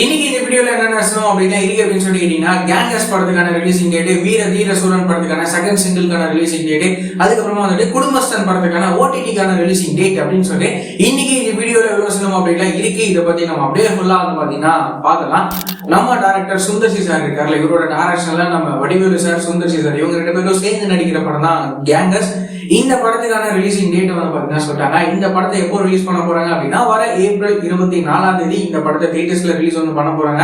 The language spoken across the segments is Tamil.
இன்னைக்கு இந்த வீடியோல என்ன பேசணும் அப்படின்னா இருக்கு அப்படின்னு சொல்லி கேட்டீங்கன்னா கேங்கஸ் படத்துக்கான ரிலீசிங் டேட், வீர தீர சூரன் படத்துக்கான செகண்ட் சிங்கிள்கான ரிலீசிங் டேட், அதுக்கப்புறமா வந்துட்டு குடும்பஸ்தன் படத்துக்கான ஓடிடிக்கான ரிலீசிங் டேட் அப்படின்னு சொல்லி இன்னைக்கு இந்த வீடியோல எவ்வளவு சொல்லணும் அப்படின்னா இருக்கு. இதை பத்தி நம்ம அப்படியே ஃபுல்லா வந்து பாத்தீங்கன்னா பார்க்கலாம். நம்ம டைரக்டர் சுந்தர் சி சார் இருக்காருல்ல, இவரோட டைரக்ஷன்ல நம்ம Vadivelu sir, Sundar C sir இவங்க 2 பேரும் சேர்ந்து நடிக்கிற படம் தான் கேங்கஸ். இந்த படத்துக்கான ரிலீசிங் டேட் வந்து பாத்தீங்கன்னா சொல்லிட்டாங்க. இந்த படத்தை எப்போ ரிலீஸ் பண்ண போறாங்க அப்படின்னா வர ஏப்ரல் 24 இந்த படத்தை தியேட்டர்ஸ்ல ரிலீஸ் வந்து பண்ண போறாங்க.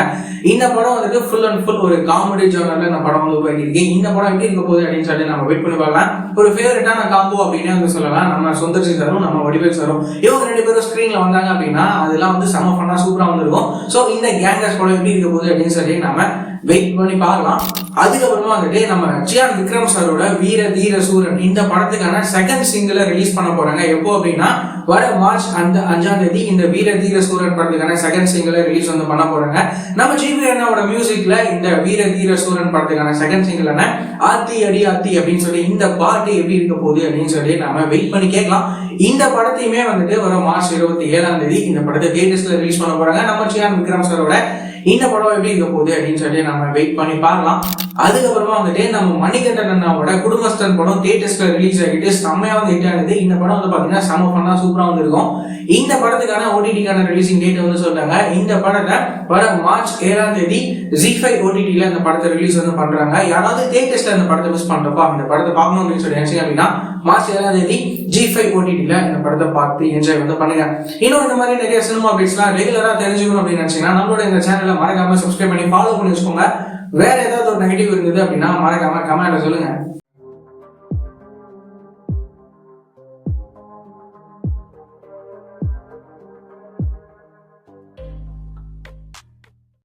இந்த படம் வந்துட்டு ஃபுல் அண்ட் ஃபுல் ஒரு காமெடி ஜானர்ல இந்த படம் வந்து உருவாக்கிருக்கு. இந்த படம் எப்படி இருக்க போகுது அப்படின்னு சொல்லி நம்ம வெயிட் பண்ணி பார்க்கலாம். ஒரு ஃபேவரட்டான காம்போ அப்படின்னு வந்து சொல்லலாம். நம்ம சுந்தர் சி சாரும் நம்ம வடிவேல் சாரும் இவங்க 2 பேரும் ஸ்கிரீன்ல வந்தாங்க அப்படின்னா அதெல்லாம் வந்து செம ஃபன்னா சூப்பரா வந்துருக்கும். ஸோ இந்த கேங்கஸ் படம் எப்படி இருக்க போகுது அப்படின்னு சொல்லி நம்ம வெயிட் பண்ணி பார்க்கலாம். அதுக்கப்புறமா வந்துட்டு நம்ம சியான் விக்ரம் சாரோட வீர தீர சூரன் இந்த படத்துக்கான செகண்ட் சிங்கிளை ரிலீஸ் பண்ண போறாங்க. எப்போ அப்படின்னா வர மார்ச் 5 இந்த வீர தீர சூரன் படத்துக்கான செகண்ட் சிங்கிளை ரிலீஸ் வந்து பண்ண போறாங்க. நம்ம ஜிவி அண்ணாவோட மியூசிக்ல இந்த வீர தீர சூரன் படத்துக்கான செகண்ட் சிங்கிளான ஆத்தி அடி ஆத்தி அப்படின்னு சொல்லி இந்த பாட்டு எப்படி இருக்க போகுது அப்படின்னு சொல்லி நாம வெயிட் பண்ணி கேட்கலாம். இந்த படத்தையுமே வந்துட்டு வர மார்ச் 27 இந்த படத்தை தியேட்டர்ஸ்ல ரிலீஸ் பண்ண போறாங்க. நம்ம சியான் விக்ரம் சாரோட இந்த படம் எப்படி இருக்க போகுது அப்படின்னு சொல்லி நம்ம வெயிட் பண்ணி பார்க்கலாம். அதுக்கப்புறமா வந்துட்டு நம்ம மணிகண்டன் அண்ணாவோட குடும்பஸ்தன் படம் தியேட்டர்ஸ்ல ரிலீஸ் ஆகிட்டு செம்மையா வந்து ஹிட் ஆனது. இந்த படம் வந்து பாத்தீங்கன்னா செம ஃபன்னா சூப்பரா வந்துருக்கும். இந்த படத்துக்கான ஓடிடிக்கான ரிலீசிங் டேட் வந்து சொல்றாங்க. இந்த படத்தை வர மார்ச் 7 ZEE5 ஓடிடில இந்த படத்தை ரிலீஸ் வந்து பண்றாங்க. யாராவது தியேட்டர்ஸ்ல இந்த படத்தை மிஸ் பண்றப்போ இந்த படத்தை பார்க்கணும் அப்படின்னு சொல்லி நினைச்சீங்க அப்படின்னா மார்ச் 7 ZEE5 ஓடிடில இந்த படத்தை பார்த்து என்ஜாய் வந்து பண்ணுங்க. இன்னும் இந்த மாதிரி நிறைய சினிமா அப்டேட்ஸ்லாம் ரெகுலரா தெரிஞ்சுக்கணும் அப்படின்னு நினைச்சீங்கன்னா நம்மளோட இந்த சேனலை மறக்காம சப்ஸ்கிரைப் பண்ணி ஃபாலோ பண்ணி வச்சுக்கோங்க. வேற ஏதாவது ஒரு நெகட்டிவ் இருந்தது அப்படின்னா மறக்காம கமெண்ட்ல சொல்லுங்க.